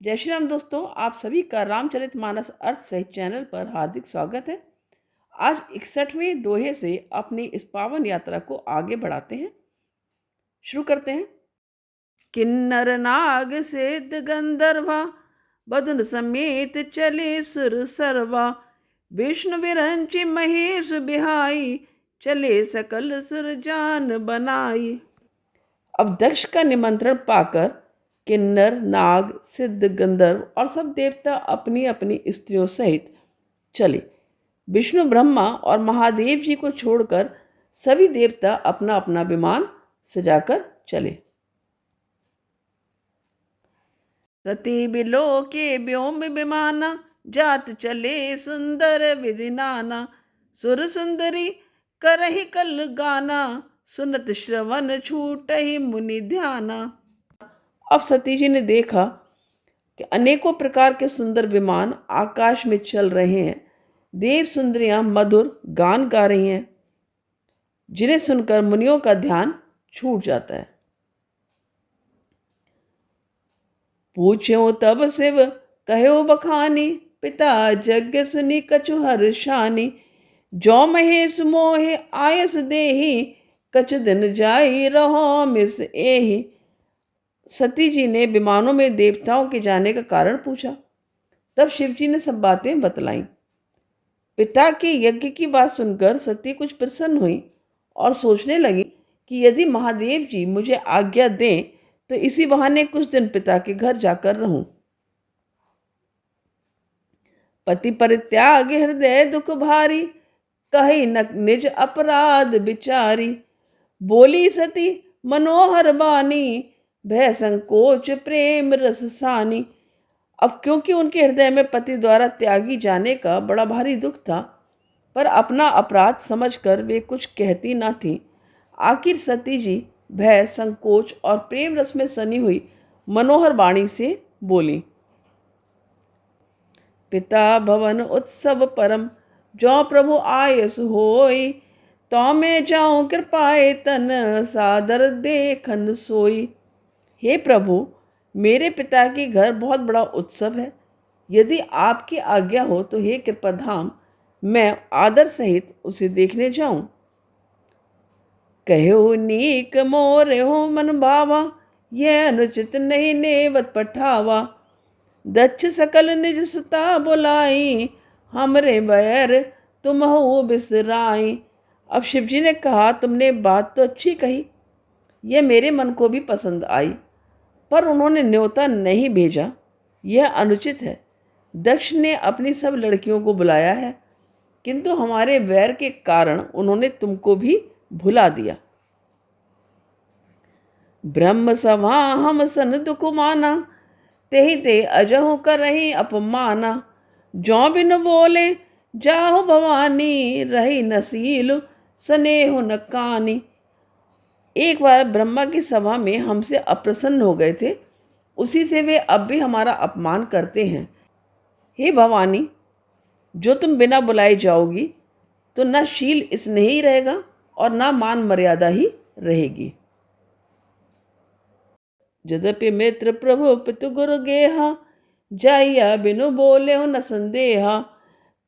जय श्री राम दोस्तों, आप सभी का रामचरितमानस अर्थ सहित चैनल पर हार्दिक स्वागत है। आज 61वें दोहे से अपनी इस पावन यात्रा को आगे बढ़ाते हैं। शुरू करते हैं। किन्नर नाग सिद्ध गंधर्वा बदन समेत चले सुर सरवा, विष्णु विरंचि महेश बिहाई, चले सकल सुर जान बनाई। अब दक्ष का निमंत्रण पाकर किन्नर नाग सिद्ध गंधर्व और सब देवता अपनी अपनी स्त्रियों सहित चले। विष्णु ब्रह्मा और महादेव जी को छोड़कर सभी देवता अपना अपना विमान सजाकर चले। सती बिलो के व्योम विमाना, जात चले सुंदर विधि नाना, सुर सुंदरी करहि कल गाना, सुनत श्रवण छूटहि मुनि ध्याना। अब सती जी ने देखा कि अनेकों प्रकार के सुंदर विमान आकाश में चल रहे हैं। देव सुंदरियां मधुर गान गा रही हैं, जिन्हें सुनकर मुनियों का ध्यान छूट जाता है। पूछ्यो तब शिव कहो बखानी, पिता यज्ञ सुनि कछु हर्षानी, जो महेश मोहे आयस देहि, कछु दिन जाई रहो मिस एहि। सती जी ने विमानों में देवताओं के जाने का कारण पूछा। तब शिव जी ने सब बातें बतलाईं। पिता के यज्ञ की बात सुनकर सती कुछ प्रसन्न हुई और सोचने लगी कि यदि महादेव जी मुझे आज्ञा दें तो इसी बहाने कुछ दिन पिता के घर जाकर रहूं। पति परित्याग हृदय दुख भारी, कही न निज अपराध विचारी, बोली सती मनोहर बानी, भय संकोच प्रेम रस सानी। अब क्योंकि उनके हृदय में पति द्वारा त्यागी जाने का बड़ा भारी दुख था, पर अपना अपराध समझकर वे कुछ कहती ना थी। आखिर सती जी भय संकोच और प्रेम रस में सनी हुई मनोहर वाणी से बोली। पिता भवन उत्सव परम, जो प्रभु आयस होई, तो मैं जाऊं कृपाए तन, सादर देखन सोई। हे प्रभु, मेरे पिता के घर बहुत बड़ा उत्सव है। यदि आपकी आज्ञा हो तो हे कृपाधाम, मैं आदर सहित उसे देखने जाऊं। कहो नीक मोर हो मन भावा, यह अनुचित नहीं नेवत पठावा, दक्ष सकल निज सुता बुलाई, हमरे बैर तुम हो बिसराई। अब शिवजी ने कहा, तुमने बात तो अच्छी कही, यह मेरे मन को भी पसंद आई, पर उन्होंने न्योता नहीं भेजा, यह अनुचित है। दक्ष ने अपनी सब लड़कियों को बुलाया है, किंतु हमारे वैर के कारण उन्होंने तुमको भी भुला दिया। ब्रह्म सभा हम सन दुख माना, तेहि ते अजहु करहि अपमाना, जो बिन बोले जाहु भवानी, रही नसील स्नेहु न कानी। एक बार ब्रह्मा की सभा में हमसे अप्रसन्न हो गए थे, उसी से वे अब भी हमारा अपमान करते हैं। हे भवानी, जो तुम बिना बुलाए जाओगी तो न शील स्नेही रहेगा और न मान मर्यादा ही रहेगी। यद्यपि मित्र प्रभु पितु गुरु गेहा, जाइया बिनु बोले हो न संदेहा,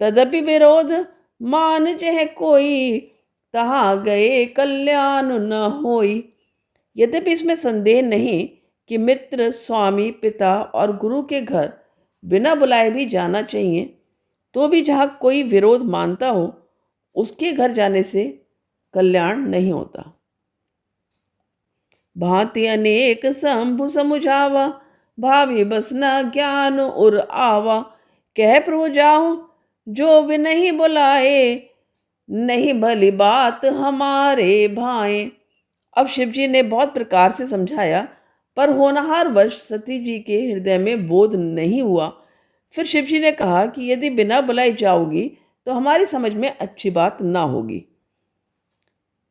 तदपि विरोध मान जह कोई, तहाँ गए कल्याण न होई। यद्यपि इसमें संदेह नहीं कि मित्र, स्वामी, पिता और गुरु के घर बिना बुलाए भी जाना चाहिए, तो भी जहाँ कोई विरोध मानता हो उसके घर जाने से कल्याण नहीं होता। भांति अनेक शंभु समुझावा, भावी बस न ज्ञान उर आवा, कह प्रभु जाओ जो भी नहीं बुलाए, नहीं भली बात हमारे भाए। अब शिवजी ने बहुत प्रकार से समझाया, पर होनहार वश सती जी के हृदय में बोध नहीं हुआ। फिर शिवजी ने कहा कि यदि बिना बुलाए जाओगी तो हमारी समझ में अच्छी बात ना होगी।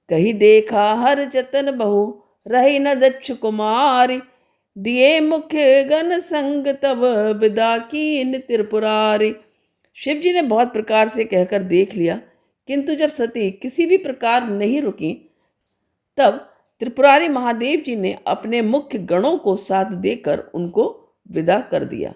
कही देखा हर जतन बहु, रही न दक्ष कुमारी, दिए मुख्य गण संग तब, विदा कीन त्रिपुरारी। शिवजी ने बहुत प्रकार से कहकर देख लिया, किंतु जब सती किसी भी प्रकार नहीं रुकी, तब त्रिपुरारी महादेव जी ने अपने मुख्य गणों को साथ देकर उनको विदा कर दिया।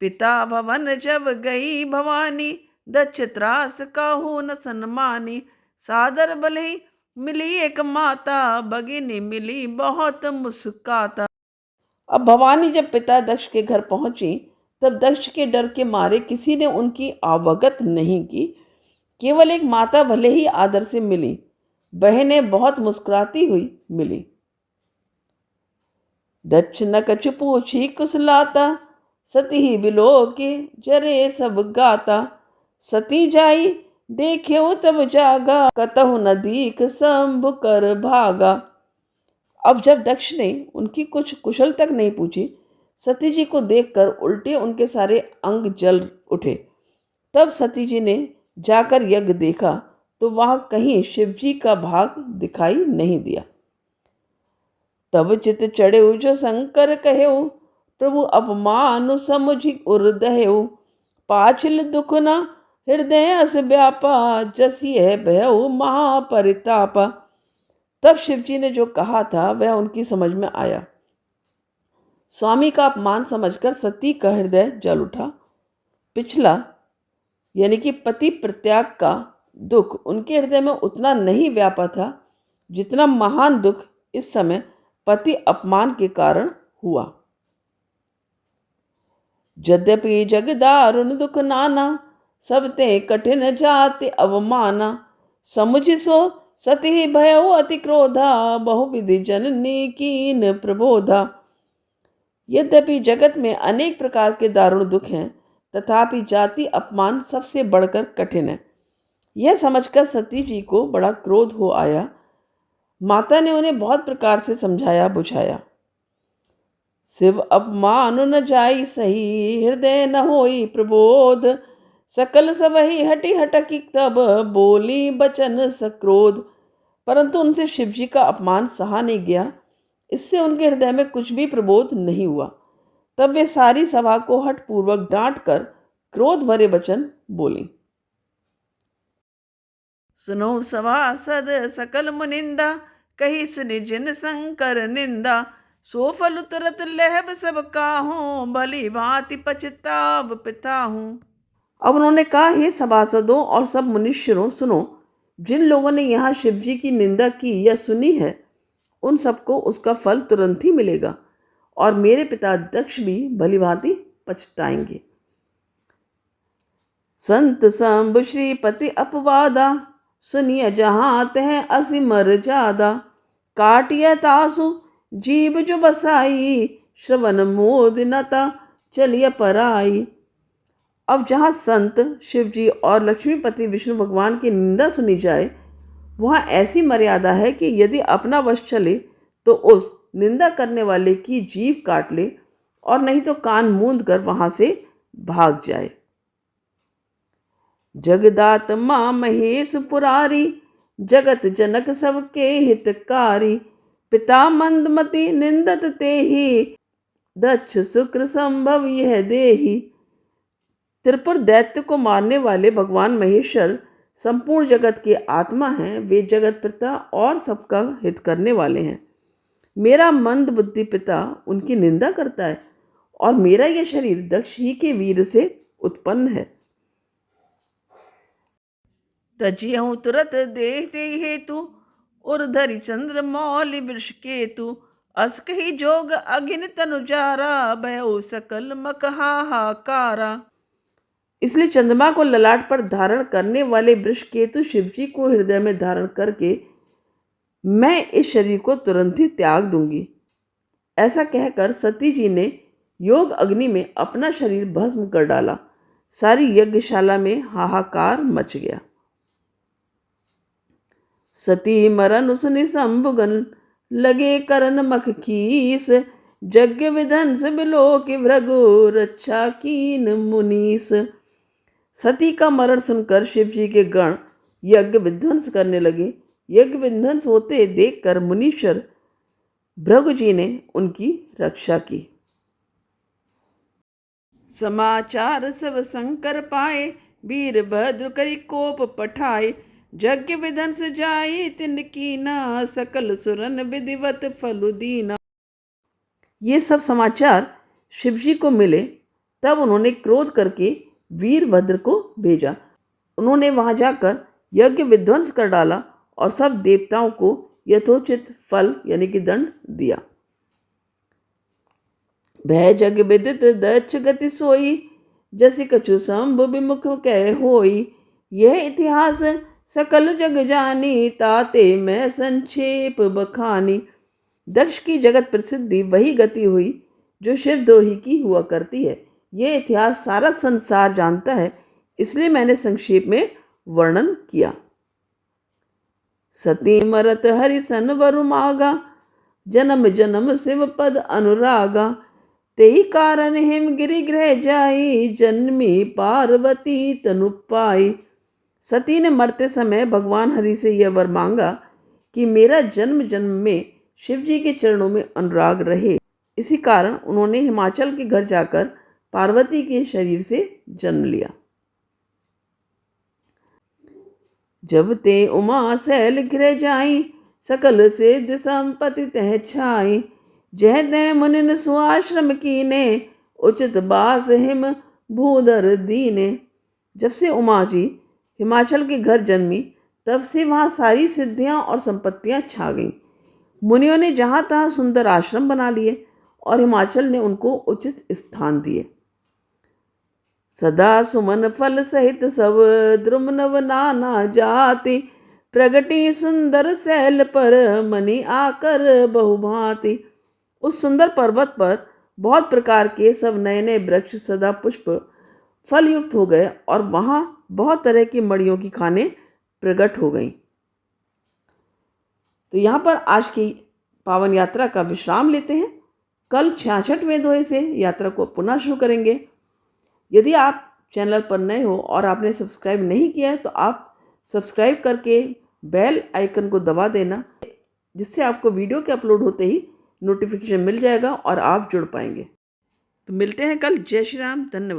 पिता भवन जब गई भवानी, दक्ष त्रास काहू न सन्मानी। सादर भले मिली एक माता, भगिनी मिली बहुत मुस्काता। अब भवानी जब पिता दक्ष के घर पहुंची, तब दक्ष के डर के मारे किसी ने उनकी आवगत नहीं की। केवल एक माता भले ही आदर से मिली, बहनें बहुत मुस्कुराती हुई मिली। दक्ष न कछु पूछी कुशलाता, सती ही बिलो के जरे सब गाता। सती जाई देखे तब जागा, कतहु न दीख शंभु कर भागा। अब जब दक्ष ने उनकी कुछ कुशल तक नहीं पूछी, सती जी को देखकर उल्टे उनके सारे अंग जल उठे। तब सती जी ने जाकर यज्ञ देखा तो वहां कहीं शिव जी का भाग दिखाई नहीं दिया। तब चित चढ़े जो शंकर कहेऊ, प्रभु अपमान समुझि उर्दहेऊ। पाछिल दुख न हृदय अस व्यापा, जसी है भयऊ महापरितापा। तब शिव जी ने जो कहा था वह उनकी समझ में आया। स्वामी का अपमान समझकर सती का हृदय जल उठा। पिछला यानी कि पति प्रत्याग का दुख उनके हृदय में उतना नहीं व्यापा था जितना महान दुख इस समय पति अपमान के कारण हुआ। यद्यपि जग दारुण दुख नाना, सब ते कठिन जाति अवमाना। समुझ सो सती भयउ अति क्रोधा, बहुविधि जननी कीन प्रबोधा। यद्यपि जगत में अनेक प्रकार के दारुण दुख हैं, तथापि जाति अपमान सबसे बढ़कर कठिन है। यह समझकर सती जी को बड़ा क्रोध हो आया। माता ने उन्हें बहुत प्रकार से समझाया बुझाया। शिव अपमान न जाई सही, हृदय न होई प्रबोध। सकल सबही हटी हटकी तब, बोली बचन सक्रोध। परंतु उनसे शिव जी का अपमान सहा नहीं गया। इससे उनके हृदय में कुछ भी प्रबोध नहीं हुआ। तब वे सारी सभा को हठपूर्वक डांट कर क्रोध भरे वचन बोली। सुनो सभासद सकल मुनिंदा, कही सुनि जिन शंकर निंदा। सो फल तुरत लहब सब काहूं, भली भांति पछताव पिताहूं। अब उन्होंने कहा, हे सभासदों और सब मुनीश्वरों, सुनो, जिन लोगों ने यहाँ शिव जी की निंदा की या सुनी है, उन सबको उसका फल तुरंत ही मिलेगा और मेरे पिता दक्ष भी भली भांति पछताएंगे। संत शंभु श्रीपति अपवादा, सुनिय जहाँ तह असिमर जादा। काटिय तासु जीव जो बसाई, श्रवण मोदिनता चलिय पराई। अब जहाँ संत शिव जी और लक्ष्मीपति विष्णु भगवान की निंदा सुनी जाए, वहाँ ऐसी मर्यादा है कि यदि अपना वश चले तो उस निंदा करने वाले की जीभ काट ले और नहीं तो कान मूंद कर वहाँ से भाग जाए। जगदात माँ महेश पुरारी, जगत जनक सबके हितकारी। पिता मंदमति निंदत तेहि, दक्ष शुक्र संभव यह देहि। त्रिपुर दैत्य को मारने वाले भगवान महेश्वर संपूर्ण जगत के आत्मा हैं। वे जगत पिता और सबका हित करने वाले हैं। मेरा मंद बुद्धि पिता उनकी निंदा करता है और मेरा यह शरीर दक्ष ही के वीर से उत्पन्न है। तजियहु तुरत देहते हेतु, उर्धरि चंद्र मौलि वृष केतु। अस्क ही जोग अगिन तनुजारा, भयउ सकल मक हाहाकारा। इसलिए चंद्रमा को ललाट पर धारण करने वाले वृष केतु शिव जी को हृदय में धारण करके मैं इस शरीर को तुरंत ही त्याग दूंगी। ऐसा कहकर सती जी ने योग अग्नि में अपना शरीर भस्म कर डाला। सारी यज्ञशाला में हाहाकार मच गया। सती मरन सुनि शंभुगन, लगे करन मख खीस। यज्ञ विध्वंस बिलो के भृगु, रक्षा कीन मुनीस। सती का मरण सुनकर शिव जी के गण यज्ञ विध्वंस करने लगे। यज्ञ विध्वंस होते देखकर मुनीश्वर भृगु जी ने उनकी रक्षा की। समाचार सब शंकर पाए, वीरभद्र करी कोप पठाए। यज्ञ विध्वंस जाई तिन कीना, सकल सुरन विधिवत फलु दीना। ये सब समाचार शिवजी को मिले तब उन्होंने क्रोध करके वीरभद्र को भेजा। उन्होंने वहां जाकर यज्ञ विध्वंस कर डाला और सब देवताओं को यथोचित फल यानी कि दंड दिया। भय जग विदित दक्ष गति सोई, जसि कछु शंभु विमुख कह होई। यह इतिहास सकल जग जानी, ताते मैं संक्षेप बखानी। दक्ष की जगत प्रसिद्धि वही गति हुई जो शिवद्रोही की हुआ करती है। यह इतिहास सारा संसार जानता है, इसलिए मैंने संक्षेप में वर्णन किया। सती मरत हरि सन वरु मागा, जन्म जन्म शिव पद अनुरागा। तेहि कारण हिम गिरि गृह जाई, जन्मी पार्वती तनु पाई। सती ने मरते समय भगवान हरि से यह वर मांगा कि मेरा जन्म जन्म में शिव जी के चरणों में अनुराग रहे। इसी कारण उन्होंने हिमाचल के घर जाकर पार्वती के शरीर से जन्म लिया। जब ते उमा सैल गृह जाई, सकल सिद्ध संपत्ति तह छाई। जह तह मुनिन सुआश्रम कीने, उचित बास हिम भूधर दीने। जब से उमा जी हिमाचल के घर जन्मी तब से वहाँ सारी सिद्धियाँ और संपत्तियाँ छा गईं। मुनियों ने जहाँ तहाँ सुंदर आश्रम बना लिए और हिमाचल ने उनको उचित स्थान दिए। सदा सुमन फल सहित सब, द्रुम नव नाना जाति। प्रगति सुंदर सैल पर, मनि आकर बहुभांति। उस सुंदर पर्वत पर बहुत प्रकार के सब नए नए वृक्ष सदा पुष्प फल युक्त हो गए और वहां बहुत तरह की मड़ियों की खानें प्रकट हो गईं। तो यहाँ पर आज की पावन यात्रा का विश्राम लेते हैं। कल 66वें दोहे से यात्रा को पुनः शुरू करेंगे। यदि आप चैनल पर नए हो और आपने सब्सक्राइब नहीं किया है तो आप सब्सक्राइब करके बेल आइकन को दबा देना, जिससे आपको वीडियो के अपलोड होते ही नोटिफिकेशन मिल जाएगा और आप जुड़ पाएंगे। तो मिलते हैं कल। जय श्री राम। धन्यवाद।